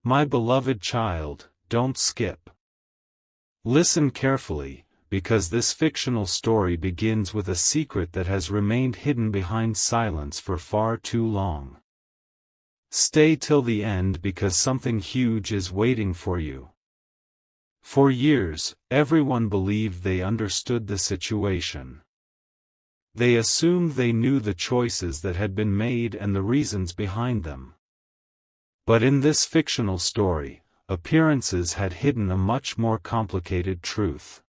My beloved child, don't skip. Listen carefully, because this fictional story begins with a secret that has remained hidden behind silence for far too long. Stay till the end because something huge is waiting for you. For years, everyone believed they understood the situation. They assumed they knew the choices that had been made and the reasons behind them. But in this fictional story, appearances had hidden a much more complicated truth.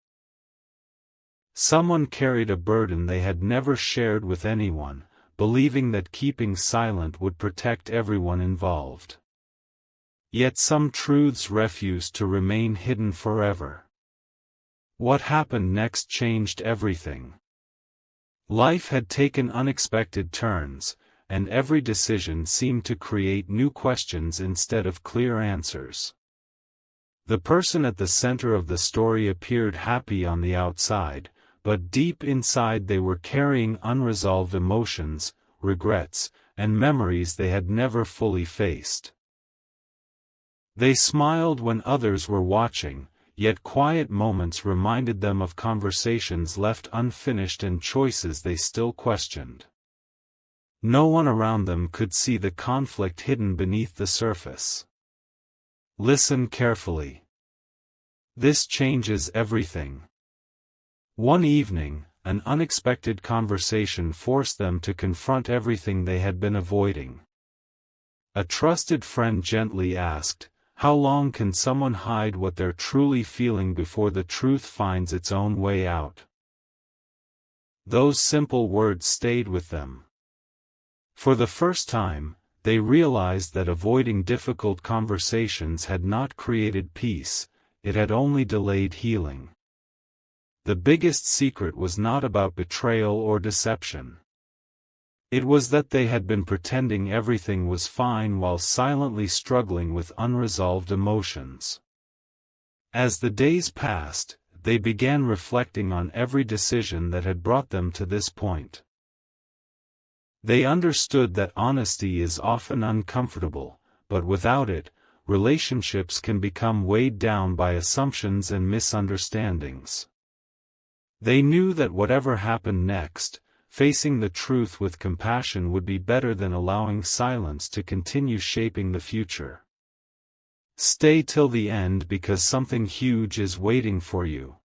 Someone carried a burden they had never shared with anyone, believing that keeping silent would protect everyone involved. Yet some truths refused to remain hidden forever. What happened next changed everything. Life had taken unexpected turns, and every decision seemed to create new questions instead of clear answers. The person at the center of the story appeared happy on the outside, but deep inside they were carrying unresolved emotions, regrets, and memories they had never fully faced. They smiled when others were watching, yet quiet moments reminded them of conversations left unfinished and choices they still questioned. No one around them could see the conflict hidden beneath the surface. Listen carefully. This changes everything. One evening, an unexpected conversation forced them to confront everything they had been avoiding. A trusted friend gently asked, "How long can someone hide what they're truly feeling before the truth finds its own way out?" Those simple words stayed with them. For the first time, they realized that avoiding difficult conversations had not created peace, it had only delayed healing. The biggest secret was not about betrayal or deception. It was that they had been pretending everything was fine while silently struggling with unresolved emotions. As the days passed, they began reflecting on every decision that had brought them to this point. They understood that honesty is often uncomfortable, but without it, relationships can become weighed down by assumptions and misunderstandings. They knew that whatever happened next, facing the truth with compassion would be better than allowing silence to continue shaping the future. Stay till the end because something huge is waiting for you.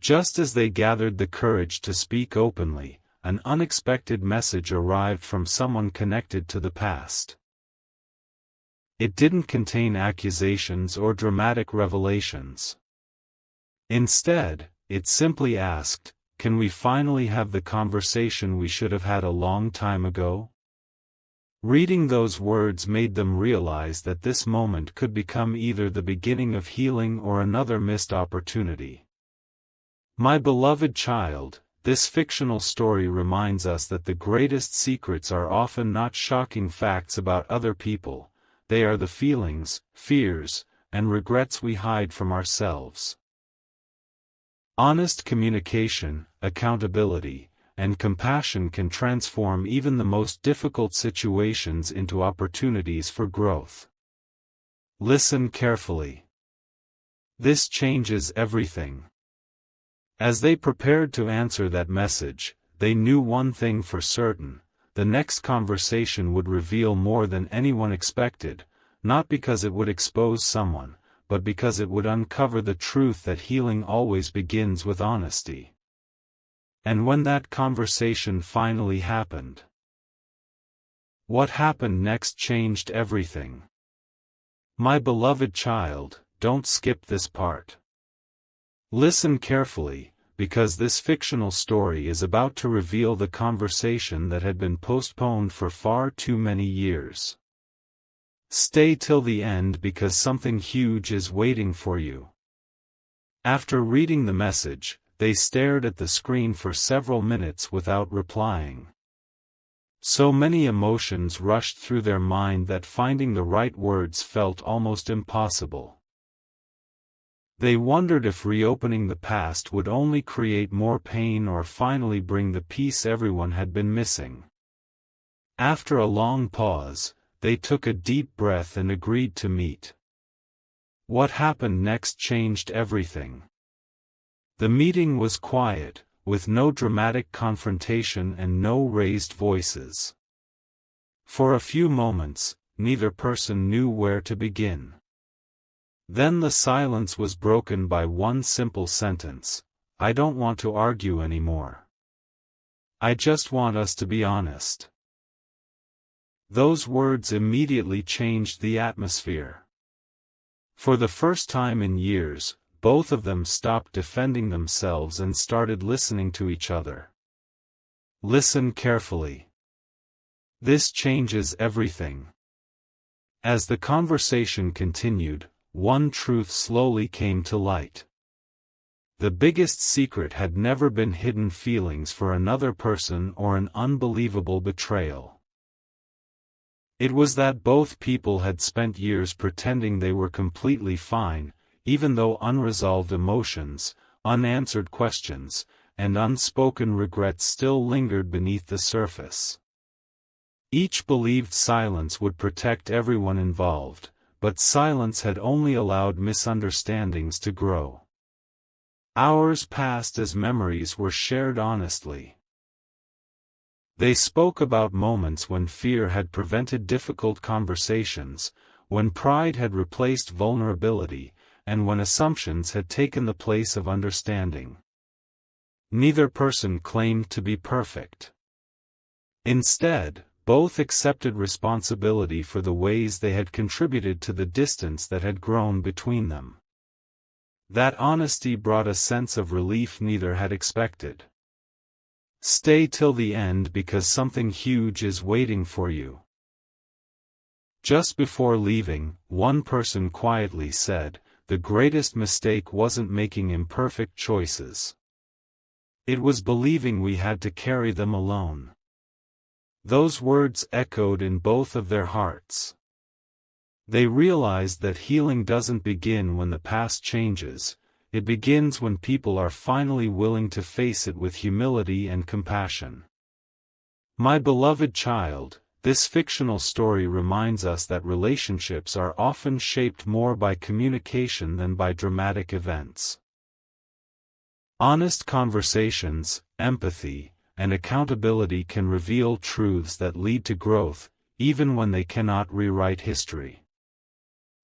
Just as they gathered the courage to speak openly, an unexpected message arrived from someone connected to the past. It didn't contain accusations or dramatic revelations. Instead, it simply asked, "Can we finally have the conversation we should have had a long time ago?" Reading those words made them realize that this moment could become either the beginning of healing or another missed opportunity. My beloved child, this fictional story reminds us that the greatest secrets are often not shocking facts about other people, they are the feelings, fears, and regrets we hide from ourselves. Honest communication, accountability, and compassion can transform even the most difficult situations into opportunities for growth. Listen carefully. This changes everything. As they prepared to answer that message, they knew one thing for certain: the next conversation would reveal more than anyone expected, not because it would expose someone, but because it would uncover the truth that healing always begins with honesty. And when that conversation finally happened, what happened next changed everything. My beloved child, don't skip this part. Listen carefully, because this fictional story is about to reveal the conversation that had been postponed for far too many years. Stay till the end because something huge is waiting for you. After reading the message, they stared at the screen for several minutes without replying. So many emotions rushed through their mind that finding the right words felt almost impossible. They wondered if reopening the past would only create more pain or finally bring the peace everyone had been missing. After a long pause, they took a deep breath and agreed to meet. What happened next changed everything. The meeting was quiet, with no dramatic confrontation and no raised voices. For a few moments, neither person knew where to begin. Then the silence was broken by one simple sentence: "I don't want to argue anymore. I just want us to be honest." Those words immediately changed the atmosphere. For the first time in years, both of them stopped defending themselves and started listening to each other. Listen carefully. This changes everything. As the conversation continued, one truth slowly came to light. The biggest secret had never been hidden feelings for another person or an unbelievable betrayal. It was that both people had spent years pretending they were completely fine, even though unresolved emotions, unanswered questions, and unspoken regrets still lingered beneath the surface. Each believed silence would protect everyone involved, but silence had only allowed misunderstandings to grow. Hours passed as memories were shared honestly. They spoke about moments when fear had prevented difficult conversations, when pride had replaced vulnerability, and when assumptions had taken the place of understanding. Neither person claimed to be perfect. Instead, both accepted responsibility for the ways they had contributed to the distance that had grown between them. That honesty brought a sense of relief neither had expected. Stay till the end because something huge is waiting for you. Just before leaving, one person quietly said, "The greatest mistake wasn't making imperfect choices. It was believing we had to carry them alone." Those words echoed in both of their hearts. They realized that healing doesn't begin when the past changes, it begins when people are finally willing to face it with humility and compassion. My beloved child, this fictional story reminds us that relationships are often shaped more by communication than by dramatic events. Honest conversations, empathy, and accountability can reveal truths that lead to growth, even when they cannot rewrite history.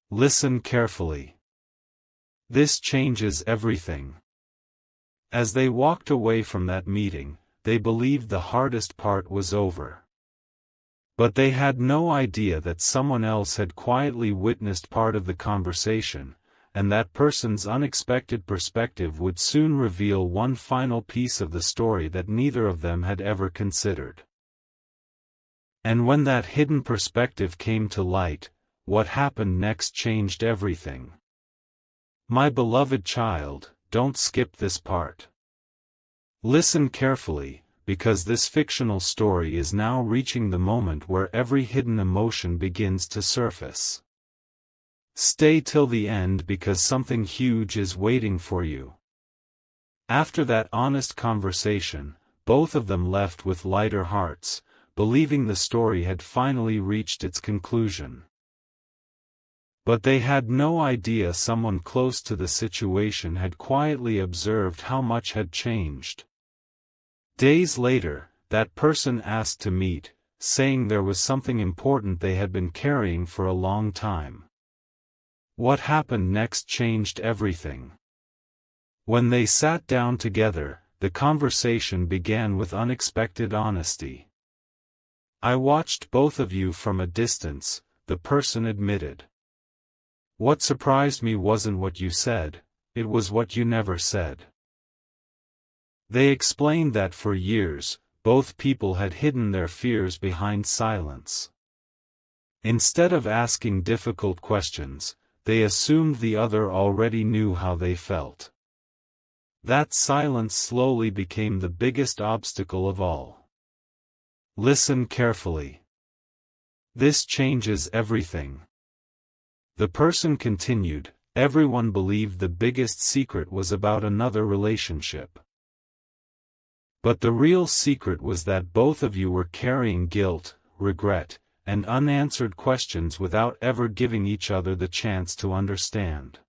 Listen carefully. This changes everything. As they walked away from that meeting, they believed the hardest part was over. But they had no idea that someone else had quietly witnessed part of the conversation, and that person's unexpected perspective would soon reveal one final piece of the story that neither of them had ever considered. And when that hidden perspective came to light, what happened next changed everything. My beloved child, don't skip this part. Listen carefully, because this fictional story is now reaching the moment where every hidden emotion begins to surface. Stay till the end because something huge is waiting for you. After that honest conversation, both of them left with lighter hearts, believing the story had finally reached its conclusion. But they had no idea someone close to the situation had quietly observed how much had changed. Days later, that person asked to meet, saying there was something important they had been carrying for a long time. What happened next changed everything. When they sat down together, the conversation began with unexpected honesty. "I watched both of you from a distance," the person admitted. "What surprised me wasn't what you said, it was what you never said." They explained that for years, both people had hidden their fears behind silence. Instead of asking difficult questions, they assumed the other already knew how they felt. That silence slowly became the biggest obstacle of all. Listen carefully. This changes everything. The person continued, "Everyone believed the biggest secret was about another relationship. But the real secret was that both of you were carrying guilt, regret, and unanswered questions without ever giving each other the chance to understand.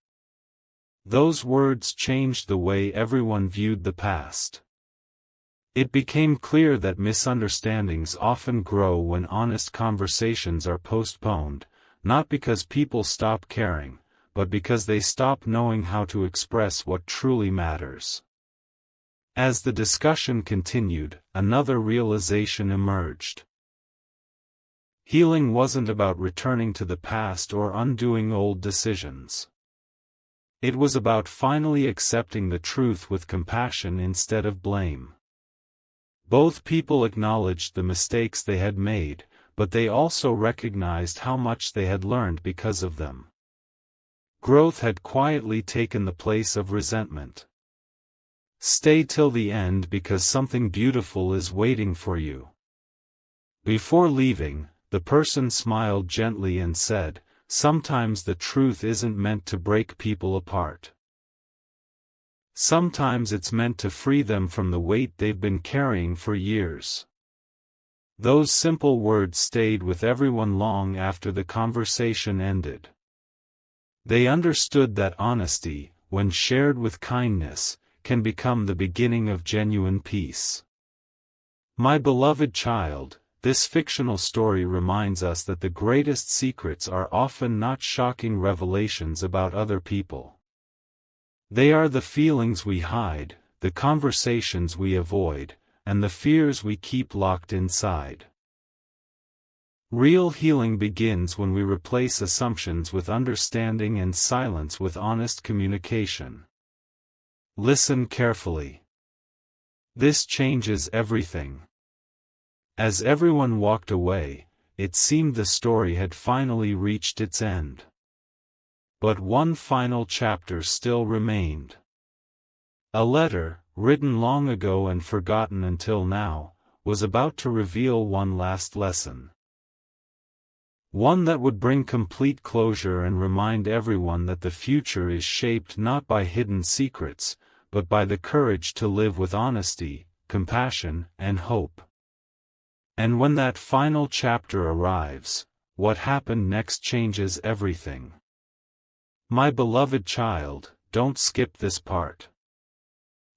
Those words changed the way everyone viewed the past. It became clear that misunderstandings often grow when honest conversations are postponed, not because people stop caring, but because they stop knowing how to express what truly matters. As the discussion continued, another realization emerged. Healing wasn't about returning to the past or undoing old decisions. It was about finally accepting the truth with compassion instead of blame. Both people acknowledged the mistakes they had made, but they also recognized how much they had learned because of them. Growth had quietly taken the place of resentment. Stay till the end because something beautiful is waiting for you. Before leaving, the person smiled gently and said, "Sometimes the truth isn't meant to break people apart. Sometimes it's meant to free them from the weight they've been carrying for years." Those simple words stayed with everyone long after the conversation ended. They understood that honesty, when shared with kindness, can become the beginning of genuine peace. My beloved child, this fictional story reminds us that the greatest secrets are often not shocking revelations about other people. They are the feelings we hide, the conversations we avoid, and the fears we keep locked inside. Real healing begins when we replace assumptions with understanding and silence with honest communication. Listen carefully. This changes everything. As everyone walked away, it seemed the story had finally reached its end. But one final chapter still remained. A letter, written long ago and forgotten until now, was about to reveal one last lesson. One that would bring complete closure and remind everyone that the future is shaped not by hidden secrets, but by the courage to live with honesty, compassion, and hope. And when that final chapter arrives, what happened next changes everything. My beloved child, don't skip this part.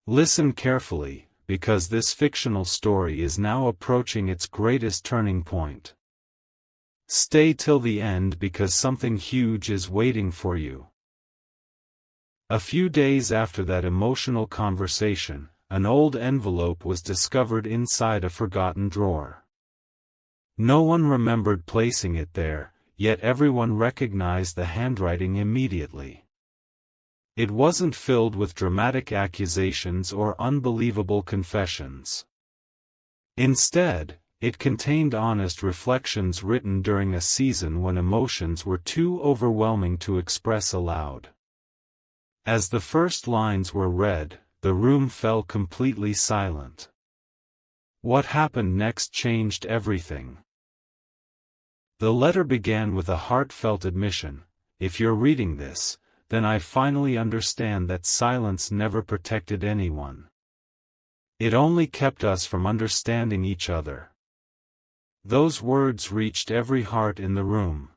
Listen carefully, because this fictional story is now approaching its greatest turning point. Stay till the end because something huge is waiting for you. A few days after that emotional conversation, an old envelope was discovered inside a forgotten drawer. No one remembered placing it there, yet everyone recognized the handwriting immediately. It wasn't filled with dramatic accusations or unbelievable confessions. Instead, it contained honest reflections written during a season when emotions were too overwhelming to express aloud. As the first lines were read, the room fell completely silent. What happened next changed everything. The letter began with a heartfelt admission: "If you're reading this, then I finally understand that silence never protected anyone. It only kept us from understanding each other." Those words reached every heart in the room.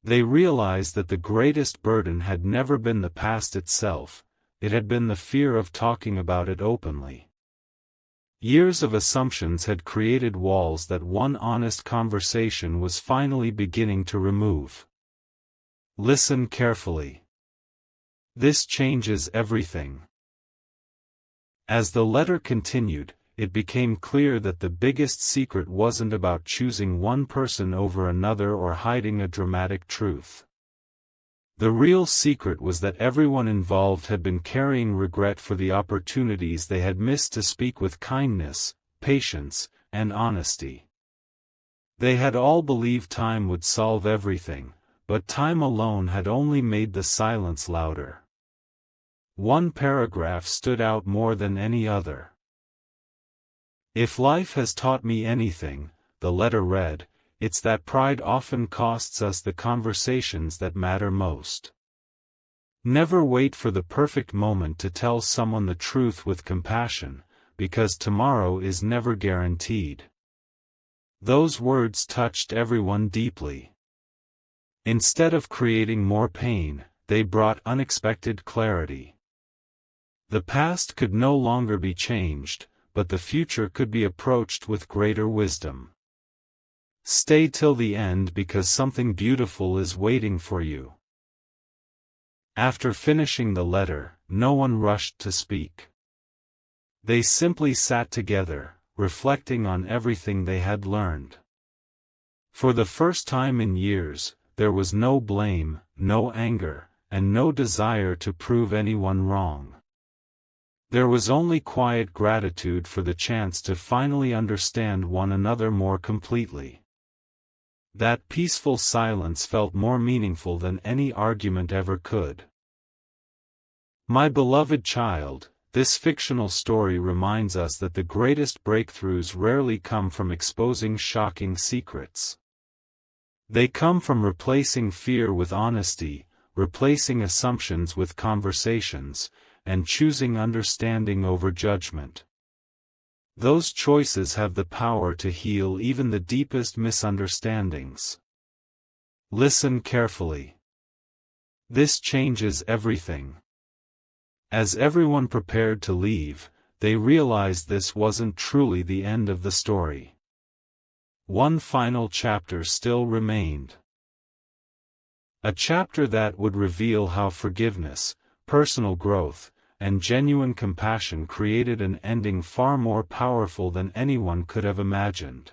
They realized that the greatest burden had never been the past itself, it had been the fear of talking about it openly. Years of assumptions had created walls that one honest conversation was finally beginning to remove. Listen carefully. This changes everything. As the letter continued, it became clear that the biggest secret wasn't about choosing one person over another or hiding a dramatic truth. The real secret was that everyone involved had been carrying regret for the opportunities they had missed to speak with kindness, patience, and honesty. They had all believed time would solve everything, but time alone had only made the silence louder. One paragraph stood out more than any other. "If life has taught me anything," the letter read, "it's that pride often costs us the conversations that matter most. Never wait for the perfect moment to tell someone the truth with compassion, because tomorrow is never guaranteed. Those words touched everyone deeply. Instead of creating more pain, they brought unexpected clarity. The past could no longer be changed, but the future could be approached with greater wisdom. Stay till the end because something beautiful is waiting for you. After finishing the letter, no one rushed to speak. They simply sat together, reflecting on everything they had learned. For the first time in years, there was no blame, no anger, and no desire to prove anyone wrong. There was only quiet gratitude for the chance to finally understand one another more completely. That peaceful silence felt more meaningful than any argument ever could. My beloved child, this fictional story reminds us that the greatest breakthroughs rarely come from exposing shocking secrets. They come from replacing fear with honesty, replacing assumptions with conversations, and choosing understanding over judgment. Those choices have the power to heal even the deepest misunderstandings. Listen carefully. This changes everything. As everyone prepared to leave, they realized this wasn't truly the end of the story. One final chapter still remained. A chapter that would reveal how forgiveness, personal growth, and genuine compassion created an ending far more powerful than anyone could have imagined.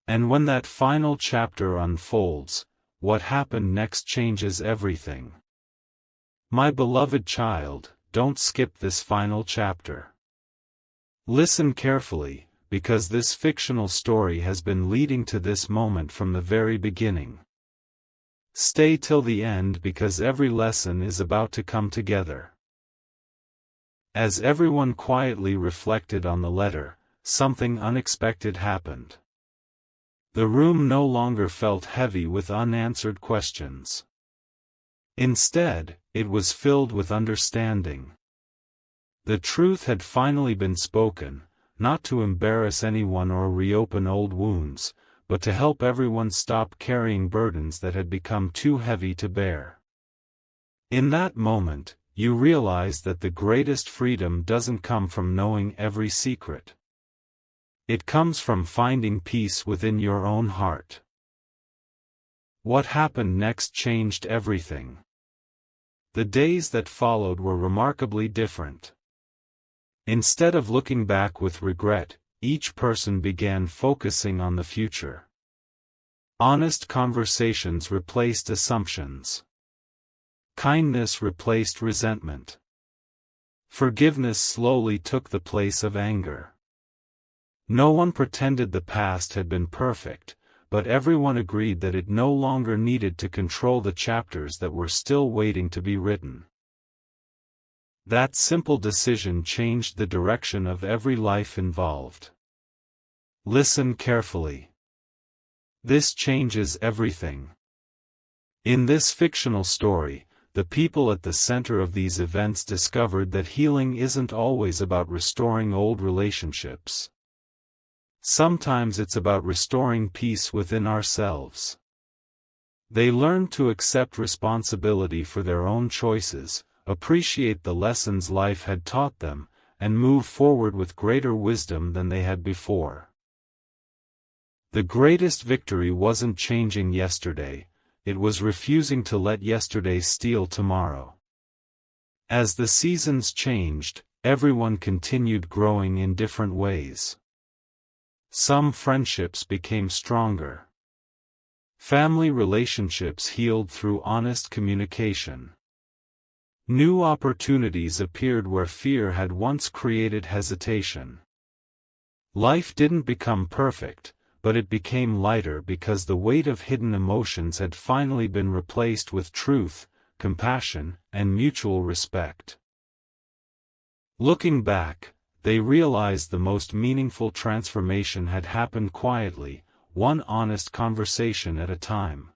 And when that final chapter unfolds, what happened next changes everything. My beloved child, don't skip this final chapter. Listen carefully, because this fictional story has been leading to this moment from the very beginning. Stay till the end because every lesson is about to come together. As everyone quietly reflected on the letter, something unexpected happened. The room no longer felt heavy with unanswered questions. Instead, it was filled with understanding. The truth had finally been spoken, not to embarrass anyone or reopen old wounds, but to help everyone stop carrying burdens that had become too heavy to bear. In that moment, you realize that the greatest freedom doesn't come from knowing every secret. It comes from finding peace within your own heart. What happened next changed everything. The days that followed were remarkably different. Instead of looking back with regret, each person began focusing on the future. Honest conversations replaced assumptions. Kindness replaced resentment. Forgiveness slowly took the place of anger. No one pretended the past had been perfect, but everyone agreed that it no longer needed to control the chapters that were still waiting to be written. That simple decision changed the direction of every life involved. Listen carefully. This changes everything. In this fictional story, the people at the center of these events discovered that healing isn't always about restoring old relationships. Sometimes it's about restoring peace within ourselves. They learned to accept responsibility for their own choices, appreciate the lessons life had taught them, and move forward with greater wisdom than they had before. The greatest victory wasn't changing yesterday, it was refusing to let yesterday steal tomorrow. As the seasons changed, everyone continued growing in different ways. Some friendships became stronger. Family relationships healed through honest communication. New opportunities appeared where fear had once created hesitation. Life didn't become perfect, but it became lighter because the weight of hidden emotions had finally been replaced with truth, compassion, and mutual respect. Looking back, they realized the most meaningful transformation had happened quietly, one honest conversation at a time.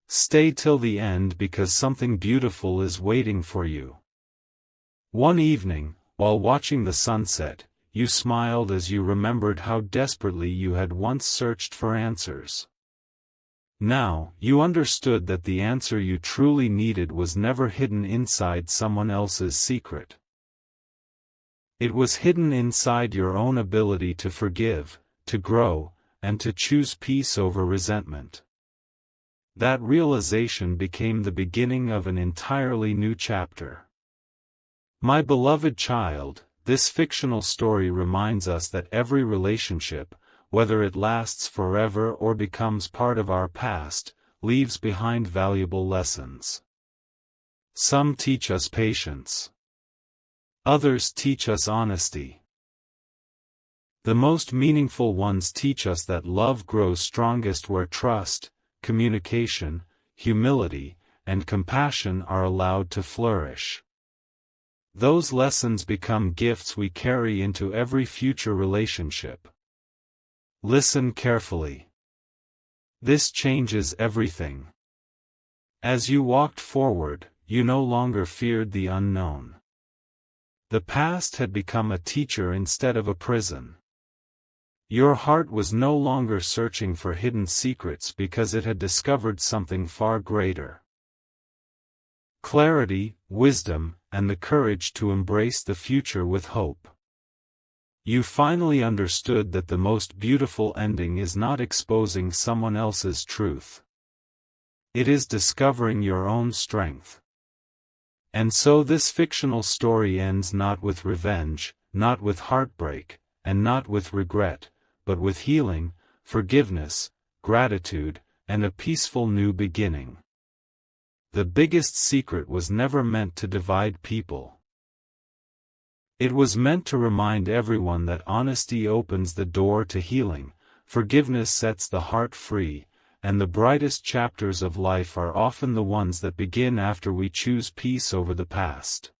Stay till the end because something beautiful is waiting for you. One evening, while watching the sunset, you smiled as you remembered how desperately you had once searched for answers. Now, you understood that the answer you truly needed was never hidden inside someone else's secret. It was hidden inside your own ability to forgive, to grow, and to choose peace over resentment. That realization became the beginning of an entirely new chapter. My beloved child, this fictional story reminds us that every relationship, whether it lasts forever or becomes part of our past, leaves behind valuable lessons. Some teach us patience. Others teach us honesty. The most meaningful ones teach us that love grows strongest where trust, communication, humility, and compassion are allowed to flourish. Those lessons become gifts we carry into every future relationship. Listen carefully. This changes everything. As you walked forward, you no longer feared the unknown. The past had become a teacher instead of a prison. Your heart was no longer searching for hidden secrets because it had discovered something far greater. Clarity, wisdom, and the courage to embrace the future with hope. You finally understood that the most beautiful ending is not exposing someone else's truth. It is discovering your own strength. And so this fictional story ends not with revenge, not with heartbreak, and not with regret, but with healing, forgiveness, gratitude, and a peaceful new beginning. The biggest secret was never meant to divide people. It was meant to remind everyone that honesty opens the door to healing, forgiveness sets the heart free, and the brightest chapters of life are often the ones that begin after we choose peace over the past.